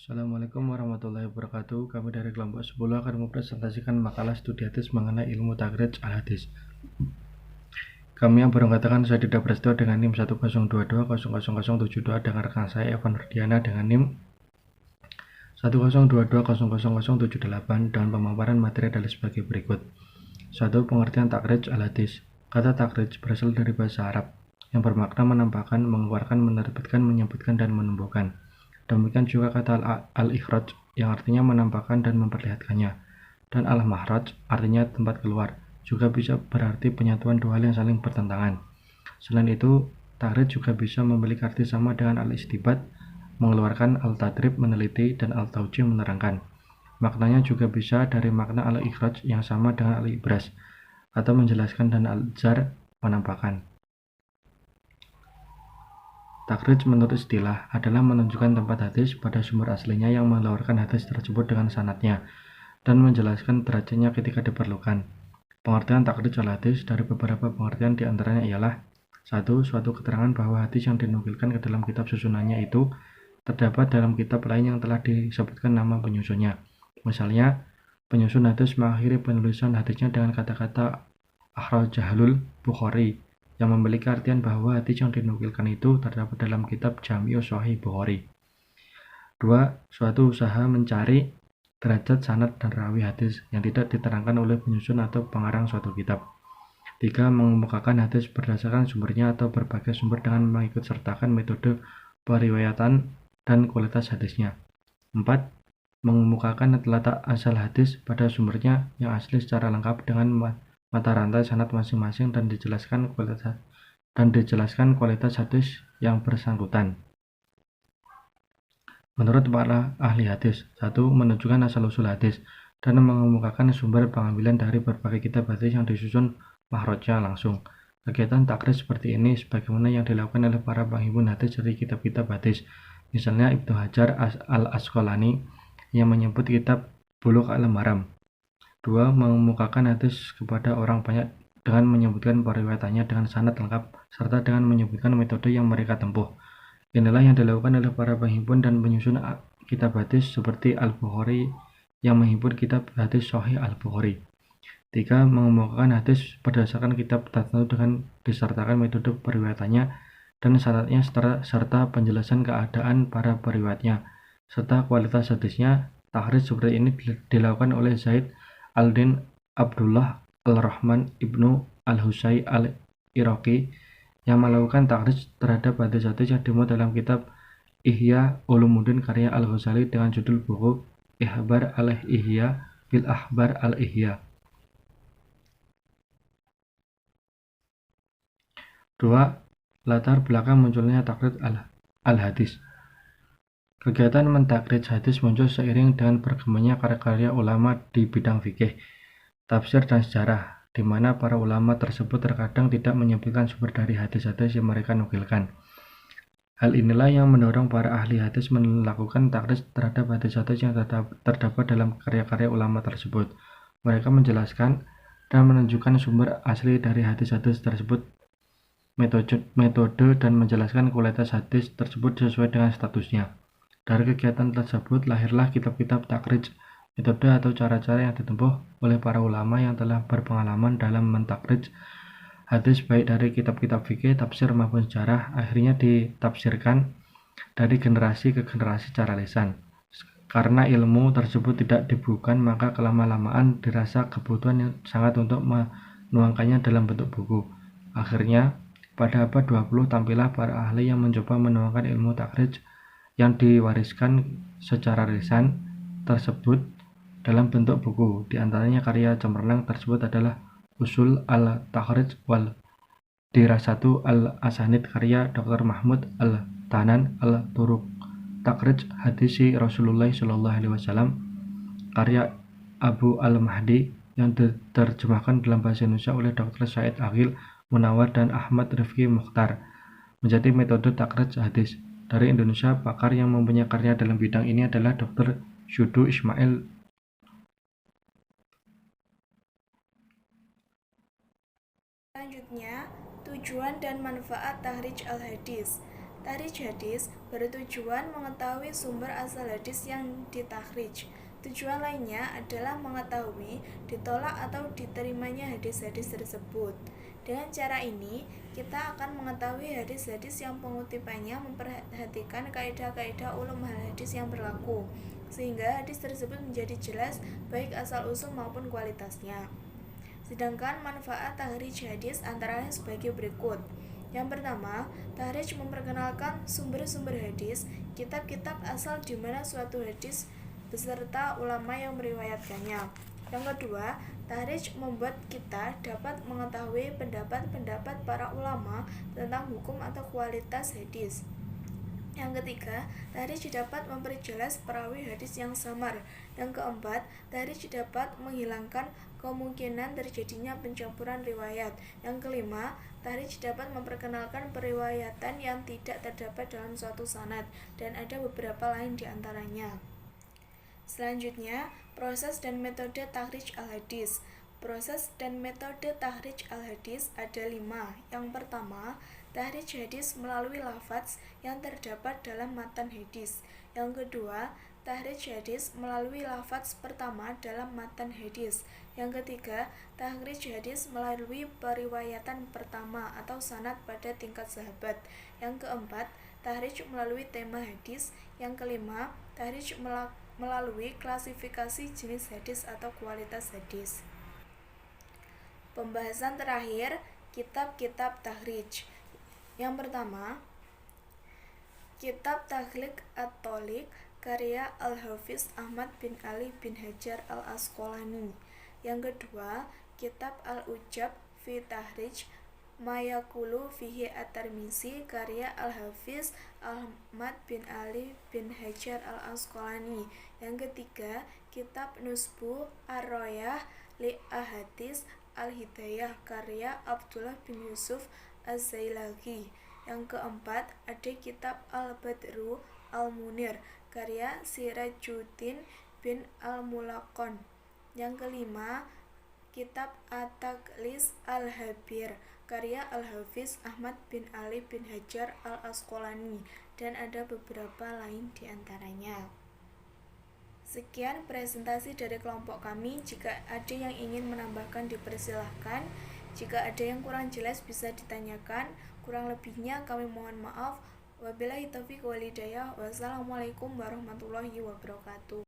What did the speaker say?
Assalamualaikum warahmatullahi wabarakatuh. Kami dari kelompok 10 akan mempresentasikan makalah studi hadis mengenai ilmu takhrij al-hadis. Kami yang berangkatakan saya tidak bersedia dengan NIM 1022000072 dengan rekan saya Evan Rudiana dengan NIM 1022000078 dengan pemaparan materi adalah sebagai berikut. 1. Pengertian takhrij al-hadis. Kata takhrij berasal dari bahasa Arab yang bermakna menampakkan, mengeluarkan, menerbitkan, menyebutkan, dan menumbuhkan. Demikian juga kata al-ikhraj yang artinya menampakkan dan memperlihatkannya, dan al-mahraj artinya tempat keluar, juga bisa berarti penyatuan dua hal yang saling bertentangan. Selain itu, takhrij juga bisa memiliki arti sama dengan al-istibat, mengeluarkan, al-tadrib meneliti, dan al-taujih menerangkan. Maknanya juga bisa dari makna al-ikhraj yang sama dengan al-ibras, atau menjelaskan, dan al-jar menampakkan. Takhrij menurut istilah adalah menunjukkan tempat hadis pada sumber aslinya yang mengeluarkan hadis tersebut dengan sanadnya dan menjelaskan derajatnya ketika diperlukan. Pengertian takhrij al-hadis dari beberapa pengertian diantaranya ialah 1. Suatu keterangan bahwa hadis yang dinukilkan ke dalam kitab susunannya itu terdapat dalam kitab lain yang telah disebutkan nama penyusunnya. Misalnya, penyusun hadis mengakhiri penulisan hadisnya dengan kata-kata akhrajahul Bukhari, yang memiliki artian bahwa hadis yang dinukilkan itu terdapat dalam kitab Jami'u Shahih Bukhari. 2. Suatu usaha mencari derajat sanad dan rawi hadis yang tidak diterangkan oleh penyusun atau pengarang suatu kitab. 3. Mengemukakan hadis berdasarkan sumbernya atau berbagai sumber dengan mengikut sertakan metode periwayatan dan kualitas hadisnya. 4. Mengemukakan letak asal hadis pada sumbernya yang asli secara lengkap dengan mata rantai sanad masing-masing dan dijelaskan kualitas hadis yang bersangkutan. Menurut para ahli hadis, 1. Menunjukkan asal-usul hadis dan mengemukakan sumber pengambilan dari berbagai kitab hadis yang disusun mahrajnya langsung. Kegiatan takhrij seperti ini sebagaimana yang dilakukan oleh para penghimpun hadis dari kitab-kitab hadis. Misalnya Ibnu Hajar al-Asqalani yang menyebut kitab Bulughul Maram. 2. Mengemukakan hadis kepada orang banyak dengan menyebutkan periwayatannya dengan sanad lengkap serta dengan menyebutkan metode yang mereka tempuh. Inilah yang dilakukan oleh para penghimpun dan penyusun kitab hadis seperti Al-Bukhari yang menghimpun kitab hadis Sahih Al-Bukhari. 3. Mengemukakan hadis berdasarkan kitab tertentu dengan disertakan metode periwayatannya dan sanadnya serta penjelasan keadaan para periwayatnya serta kualitas hadisnya. Takhrij seperti ini dilakukan oleh Zaid Al-Din Abdullah Al-Rahman Ibnu Al-Husay Al-Iraqi yang melakukan takhrij terhadap hadis-hadis yang dimuat dalam kitab Ihya Ulumuddin karya Al-Ghazali dengan judul buku Ihbar al-Ihya bil Ahbar al-Ihya. 2. Latar belakang munculnya takhrij al-hadis. Kegiatan mentakhrij hadis muncul seiring dengan berkembangnya karya-karya ulama di bidang fikih, tafsir, dan sejarah, di mana para ulama tersebut terkadang tidak menyebutkan sumber dari hadis-hadis yang mereka nukilkan. Hal inilah yang mendorong para ahli hadis melakukan takhrij terhadap hadis-hadis yang terdapat dalam karya-karya ulama tersebut. Mereka menjelaskan dan menunjukkan sumber asli dari hadis-hadis tersebut, metode dan menjelaskan kualitas hadis tersebut sesuai dengan statusnya. Dari kegiatan tersebut lahirlah kitab-kitab takhrij, metode atau cara-cara yang ditempuh oleh para ulama yang telah berpengalaman dalam mentakhrij hadis baik dari kitab-kitab fikih, tafsir maupun sejarah, akhirnya ditafsirkan dari generasi ke generasi secara lisan. Karena ilmu tersebut tidak dibukukan, maka kelama-lamaan dirasa kebutuhan yang sangat untuk menuangkannya dalam bentuk buku. Akhirnya, pada abad 20 tampillah para ahli yang mencoba menuangkan ilmu takhrij yang diwariskan secara lisan tersebut dalam bentuk buku. Di antaranya karya cemerlang tersebut adalah Usul al-Takhrij wal Dirasatu al-Asanid karya Dr. Mahmud al-Tanan al-Turuq, Takhrij Hadisi Rasulullah SAW karya Abu al-Mahdi yang diterjemahkan dalam bahasa Indonesia oleh Dr. Said Aqil Munawar dan Ahmad Rifki Mukhtar, menjadi metode takhrij hadis. Dari Indonesia, pakar yang mempunyai karya dalam bidang ini adalah Dr. Syudu Ismail. Selanjutnya, tujuan dan manfaat takhrij al-hadis. Takhrij hadis bertujuan mengetahui sumber asal hadis yang ditakhrij. Tujuan lainnya adalah mengetahui ditolak atau diterimanya hadis-hadis tersebut. Dengan cara ini, kita akan mengetahui hadis-hadis yang pengutipannya memperhatikan kaidah-kaidah ulum hadis yang berlaku, sehingga hadis tersebut menjadi jelas baik asal-usul maupun kualitasnya. Sedangkan manfaat takhrij hadis antara lain sebagai berikut. Yang pertama, takhrij memperkenalkan sumber-sumber hadis, kitab-kitab asal di mana suatu hadis beserta ulama yang meriwayatkannya. Yang kedua, takhrij membuat kita dapat mengetahui pendapat-pendapat para ulama tentang hukum atau kualitas hadis. Yang ketiga, takhrij dapat memperjelas perawi hadis yang samar. Yang keempat, takhrij dapat menghilangkan kemungkinan terjadinya pencampuran riwayat. Yang kelima, takhrij dapat memperkenalkan periwayatan yang tidak terdapat dalam suatu sanad, dan ada beberapa lain di antaranya. Selanjutnya, proses dan metode takhrij al-hadis. Proses dan metode takhrij al-hadis ada 5. Yang pertama, takhrij hadis melalui lafaz yang terdapat dalam matan hadis. Yang kedua, takhrij hadis melalui lafaz pertama dalam matan hadis. Yang ketiga, takhrij hadis melalui periwayatan pertama atau sanad pada tingkat sahabat. Yang keempat, takhrij melalui tema hadis. Yang kelima, takhrij melalui klasifikasi jenis hadis atau kualitas hadis. Pembahasan terakhir, kitab-kitab takhrij. Yang pertama, Kitab Taghliq at-Thaliq karya Al-Hafiz Ahmad bin Ali bin Hajar al-Asqalani. Yang kedua, Kitab Al-Ujab fi Tahrij Mayaqulu fihi at-Tirmizi karya Al-Hafiz Ahmad bin Ali bin Hajar al-Asqalani. Yang ketiga, Kitab Nusbu Ar-Royah li Ahadits Al-Hidayah karya Abdullah bin Yusuf Az-Zailaghi. Yang keempat, ada Kitab Al-Badru Al-Munir karya Sirajuddin bin Al-Mulaqon. Yang kelima, Kitab At-Taqlis Al-Habir karya Al-Hafiz Ahmad bin Ali bin Hajar al-Asqalani, dan ada beberapa lain di antaranya. Sekian presentasi dari kelompok kami. Jika ada yang ingin menambahkan, dipersilahkan. Jika ada yang kurang jelas bisa ditanyakan. Kurang lebihnya kami mohon maaf. Wabillahi taufiq wal hidayah. Wassalamualaikum warahmatullahi wabarakatuh.